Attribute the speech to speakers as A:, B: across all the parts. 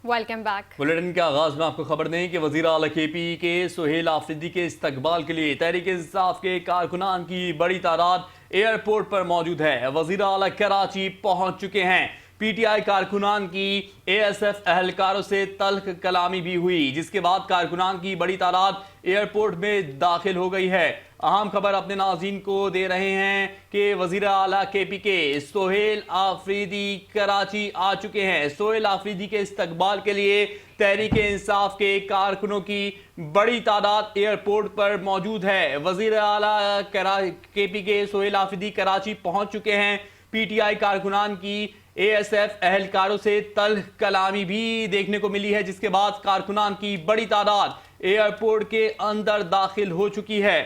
A: Welcome back.
B: Bulletin کے آغاز میں آپ کو خبر دیں کہ وزیر اعلیٰ کے پی کے سہیل آفریدی کے استقبال کے لیے تحریک انصاف کے کارکنان کی بڑی تعداد ایئرپورٹ پر موجود ہے۔ وزیر اعلیٰ کراچی پہنچ چکے ہیں۔ پی ٹی آئی کارکنان کی اے ایس ایف اہلکاروں سے تلخ کلامی بھی ہوئی، جس کے بعد کارکنان کی بڑی تعداد ایئرپورٹ میں داخل ہو گئی ہے۔ اہم خبر اپنے ناظرین کو دے رہے ہیں کہ وزیر اعلیٰ کے پی کے سہیل آفریدی کراچی آ چکے ہیں۔ سہیل آفریدی کے استقبال کے لیے تحریک انصاف کے کارکنوں کی بڑی تعداد ایئرپورٹ پر موجود ہے۔ وزیر اعلیٰ کے پی کے سہیل آفریدی کراچی پہنچ چکے ہیں۔ پی ٹی آئی کارکنان کی اے ایس ایف اہلکاروں سے تلخ کلامی بھی دیکھنے کو ملی ہے، جس کے بعد کارکنان کی بڑی تعداد ایئرپورٹ کے اندر داخل ہو چکی ہے۔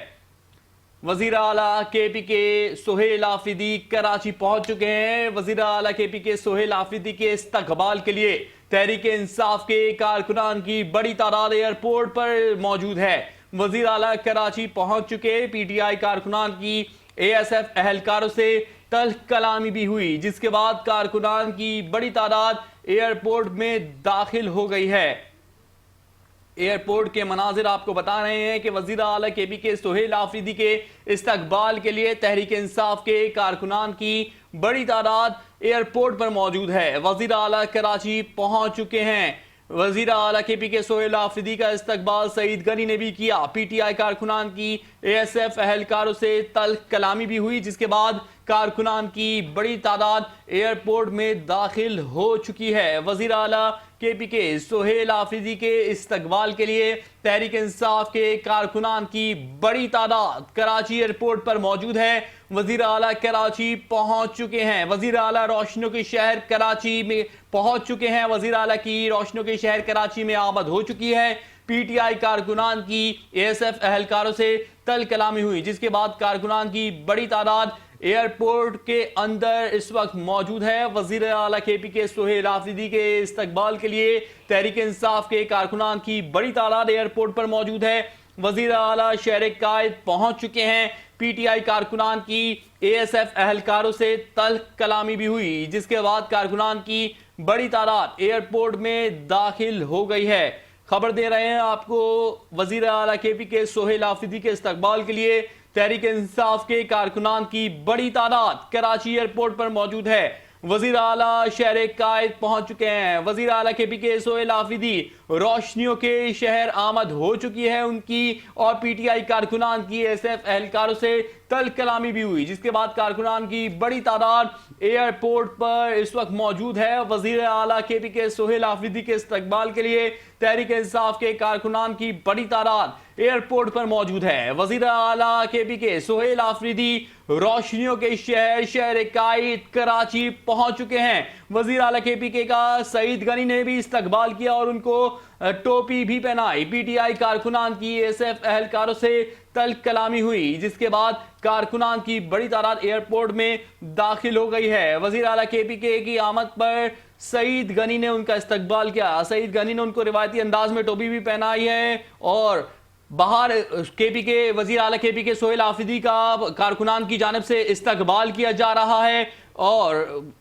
B: وزیر اعلیٰ کے پی کے سہیل آفریدی کراچی پہنچ چکے ہیں۔ وزیر اعلیٰ کے پی کے سہیل آفریدی کے استقبال کے لیے تحریک انصاف کے کارکنان کی بڑی تعداد ایئرپورٹ پر موجود ہے۔ وزیر اعلیٰ کراچی پہنچ چکے۔ پی ٹی آئی کارکنان کی اے ایس ایف اہلکاروں سے تلخ کلامی بھی ہوئی، جس کے بعد کارکنان کی بڑی تعداد ایئرپورٹ میں داخل ہو گئی ہے۔ ایئرپورٹ کے مناظر آپ کو بتا رہے ہیں کہ وزیر اعلیٰ کے پی کے سہیل آفریدی کے استقبال کے لیے تحریک انصاف کے کارکنان کی بڑی تعداد ایئرپورٹ پر موجود ہے۔ وزیر اعلیٰ کراچی پہنچ چکے ہیں۔ وزیر اعلیٰ کے پی کے سہیل آفریدی کا استقبال سعید غنی نے بھی کیا۔ پی ٹی آئی کارکنان کی اے ایس ایف اہلکاروں سے تلخ کلامی بھی ہوئی، جس کے بعد کارکنان کی بڑی تعداد ایئرپورٹ میں داخل ہو چکی ہے۔ وزیر اعلیٰ کے پی کے سہیل آفریدی کے استقبال کے لیے تحریک انصاف کے کارکنان کی بڑی تعداد کراچی ایئرپورٹ پر موجود ہے۔ وزیر اعلیٰ کراچی پہنچ چکے ہیں۔ وزیر اعلیٰ روشنیوں کے شہر کراچی میں پہنچ چکے ہیں۔ وزیر اعلیٰ کی روشنیوں کے شہر کراچی میں آمد ہو چکی ہے۔ پی ٹی آئی کارکنان کی اے ایس ایف اہلکاروں سے تلخ کلامی ہوئی، جس کے بعد کارکنان کی بڑی تعداد ایئرپورٹ کے اندر اس وقت موجود ہے۔ وزیر اعلیٰ کے پی کے سہیل آفریدی کے استقبال کے لیے تحریک انصاف کے کارکنان کی بڑی تعداد ایئرپورٹ پر موجود ہے۔ وزیر اعلیٰ شہر قائد پہنچ چکے ہیں۔ پی ٹی آئی کارکنان کی اے ایس ایف اہلکاروں سے تلخ کلامی بھی ہوئی، جس کے بعد کارکنان کی بڑی تعداد ایئرپورٹ میں داخل ہو گئی ہے۔ خبر دے رہے ہیں آپ کو وزیر اعلیٰ کے پی کے سہیل آفریدی کے استقبال کے لیے تحریک انصاف کے کارکنان کی بڑی تعداد کراچی ایئرپورٹ پر موجود ہے۔ وزیر اعلیٰ شہر قائد پہنچ چکے ہیں۔ وزیر اعلیٰ کے پی کے سہیل آفریدی روشنیوں کے شہر آمد ہو چکی ہے ان کی، اور پی ٹی آئی کارکنان کی ایس ایف اہلکاروں سے تلخ کلامی بھی ہوئی، جس کے بعد کارکنان کی بڑی تعداد ایئرپورٹ پر اس وقت موجود ہے۔ وزیر اعلیٰ کے پی کے سہیل آفریدی کے استقبال کے لیے تحریک انصاف کے کارکنان کی بڑی تعداد ایئرپورٹ پر موجود ہے۔ وزیر اعلیٰ کے پی کے سہیل آفریدی روشنیوں کے شہر قائد کراچی پہنچ چکے ہیں۔ وزیر اعلیٰ کے پی کے کا سعید غنی نے بھی استقبال کیا اور ان کو ٹوپی بھی پہنائی۔ پی ٹی آئی کارکنان کی ایس ایف اہلکاروں سے تلخ کلامی ہوئی، جس کے بعد کارکنان کی بڑی تعداد ایئرپورٹ میں داخل ہو گئی ہے۔ وزیر اعلیٰ کے پی کے کی آمد پر سعید غنی نے ان کا استقبال کیا۔ سعید غنی نے ان کو روایتی انداز میں ٹوپی بھی پہنائی ہے، اور باہر کے پی کے وزیر اعلیٰ کے پی کے سہیل آفریدی کا کارکنان کی جانب سے استقبال کیا جا رہا ہے، اور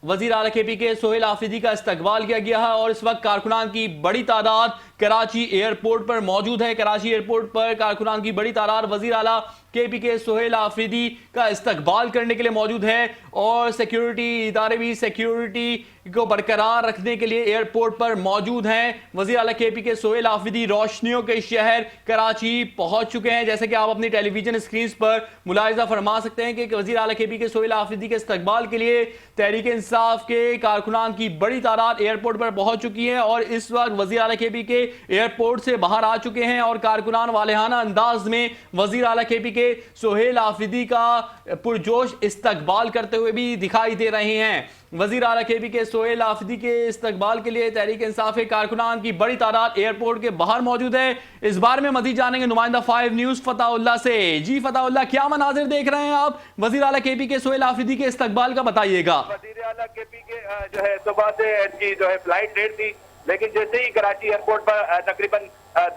B: وزیر اعلیٰ کے پی کے سہیل آفریدی کا استقبال کیا گیا ہے، اور اس وقت کارکنان کی بڑی تعداد کراچی ایئرپورٹ پر موجود ہے۔ کراچی ایئرپورٹ پر کارکنان کی بڑی تعداد وزیر اعلیٰ کے پی کے سہیل آفریدی کا استقبال کرنے کے لیے موجود ہے، اور سیکیورٹی ادارے بھی سیکیورٹی کو برقرار رکھنے کے لیے ایئرپورٹ پر موجود ہیں۔ وزیر اعلیٰ کے پی کے سہیل آفریدی روشنیوں کے شہر کراچی پہنچ چکے ہیں۔ جیسے کہ آپ اپنی ٹیلی ویژن اسکرینز پر ملاحظہ فرما سکتے ہیں کہ وزیر اعلیٰ کے پی کے سہیل آفریدی کے استقبال کے لیے تحریک انصاف کے کارکنان کی بڑی تعداد ایئرپورٹ پر پہنچ چکی ہے، اور اس وقت وزیر اعلیٰ کے پی کے ایئرپورٹ سے باہر آ چکے ہیں، اور کارکنان والہانہ انداز میں وزیر اعلیٰ کے پی کے سہیل آفریدی کا پرجوش استقبال کرتے ہوئے بھی دکھائی دے رہے ہیں۔ وزیر اعلیٰ کے پی کے سہیل آفریدی کے استقبال کے لیے تحریک انصاف کے کارکنان کی بڑی تعداد ایئرپورٹ کے باہر موجود ہے۔ اس بارے میں مزید جانیں گے نمائندہ 5 نیوز فتح اللہ سے۔ جی فتح اللہ، کیا مناظر دیکھ رہے ہیں آپ وزیر اعلیٰ کے پی کے سہیل آفریدی کے استقبال کا، بتائیے گا۔
C: وزیر اعلیٰ کے پی کے جو ہے صبح سے ان کی جو ہے فلائٹ لیٹ تھی، لیکن جیسے ہی کراچی ایئرپورٹ پر تقریباً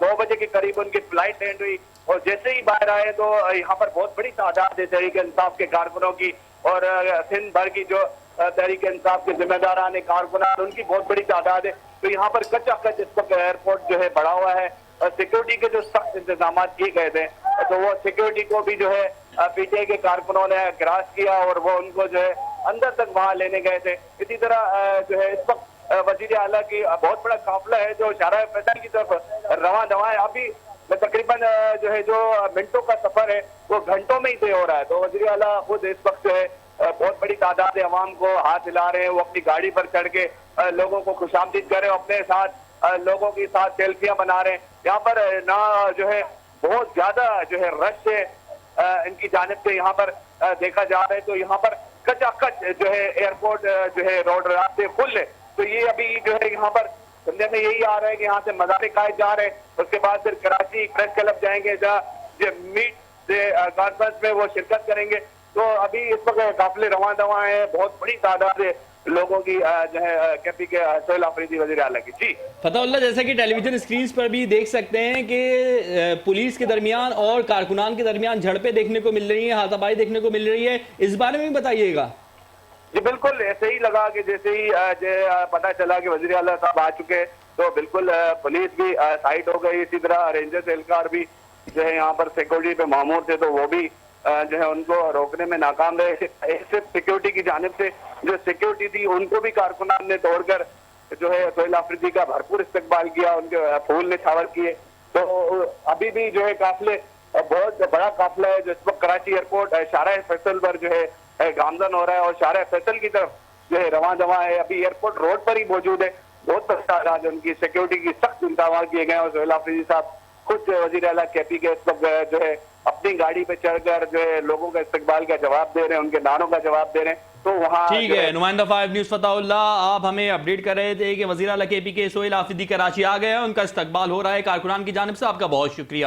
C: 2 بجے کے قریب ان کی فلائٹ لینڈ ہوئی، اور جیسے ہی باہر آئے تو یہاں پر بہت بڑی تعداد ہے تحریک انصاف کے کارکنوں کی، اور سندھ بھر کی جو تحریک انصاف کے ذمہ داران کارکنان ان کی بہت بڑی تعداد ہے۔ تو یہاں پر کچا کچ اس وقت ایئرپورٹ جو ہے بڑا ہوا ہے، اور سیکیورٹی کے جو سخت انتظامات کیے گئے تھے تو وہ سیکیورٹی کو بھی جو ہے پی ٹی آئی کے کارکنوں نے گراس کیا اور وہ ان کو جو ہے اندر تک وہاں لینے گئے تھے۔ اسی طرح جو ہے اس وقت وزیر اعلیٰ کی بہت بڑا قافلہ ہے جو شارع فیصل کی طرف رواں دواں ہے۔ ابھی تقریباً جو ہے جو منٹوں کا سفر ہے وہ گھنٹوں میں ہی طے ہو رہا ہے، تو وزیر اعلیٰ خود اس وقت جو ہے بہت بڑی تعداد عوام کو ہاتھ ہلا رہے ہیں، وہ اپنی گاڑی پر چڑھ کے لوگوں کو خوش آمدید کر رہے ہیں، اپنے ساتھ لوگوں کے ساتھ سیلفیاں بنا رہے ہیں۔ یہاں پر نہ جو ہے بہت زیادہ جو ہے رش ہے ان کی جانب سے یہاں پر دیکھا جا رہا ہے، تو یہاں پر کچا کچ جو ہے ایئرپورٹ جو ہے روڈ راستے فل ہے۔ تو یہ ابھی جو ہے یہاں پر سننے میں یہی آ رہا ہے کہ یہاں سے مزارے قائد جا رہے ہیں، اس کے بعد پھر کراچی پریس کلب جائیں گے جہاں جو میٹ سے کانفرنس میں وہ شرکت کریں گے۔ تو ابھی اس وقت قافلے رواں دواں ہیں، بہت بڑی تعداد ہے لوگوں کی جو ہے کے کے سہیل آفریدی وزیر اعلیٰ کی۔ جی
B: فتح اللہ، جیسا کہ ٹیلی ویژن اسکرینز پر بھی دیکھ سکتے ہیں کہ پولیس کے درمیان اور کارکنان کے درمیان جھڑپیں دیکھنے کو مل رہی ہیں، ہاتھا پائی دیکھنے کو مل رہی ہے، اس بارے میں بھی بتائیے گا۔
C: جی بالکل ایسے ہی لگا کہ جیسے ہی پتا چلا کہ وزیر اعلیٰ صاحب آ چکے تو بالکل پولیس بھی سائٹ ہو گئی، اسی طرح رینجرز اہلکار بھی جو ہے یہاں پر سیکورٹی پہ مامور تھے تو وہ بھی جو ہے ان کو روکنے میں ناکام رہے۔ ایسے سیکورٹی کی جانب سے جو سیکورٹی تھی ان کو بھی کارکنان نے توڑ کر جو ہے سہیل آفریدی کا بھرپور استقبال کیا، ان کے پھول نچھاور کیے۔ تو ابھی بھی جو ہے قافلے بہت بڑا قافلہ ہے جو اس وقت کراچی ایئرپورٹ شارع فیصل پر جو ہے گامزن ہو رہا ہے اور شارع فیصل کی طرف جو ہے رواں دواں ہے۔ ابھی ایئرپورٹ روڈ پر ہی موجود ہے، بہت تعداد ان کی سیکورٹی کی سخت انتظامات کیے گئے ہیں، اور سہیل آفریدی صاحب خود وزیر اعلیٰ کے پی کے اس وقت جو ہے اپنی گاڑی پہ چڑھ کر جو ہے لوگوں کا استقبال کا جواب دے رہے ہیں، ان کے نعروں کا جواب دے رہے ہیں۔ تو وہاں
B: ٹھیک ہے، نمائندہ 5 نیوز فتح اللہ، آپ ہمیں اپڈیٹ کر رہے تھے کہ وزیر اعلیٰ کے پی کے سہیل آفریدی کراچی آ گئے ہیں، ان کا استقبال ہو رہا ہے کارکنان کی جانب سے۔ آپ کا بہت شکریہ۔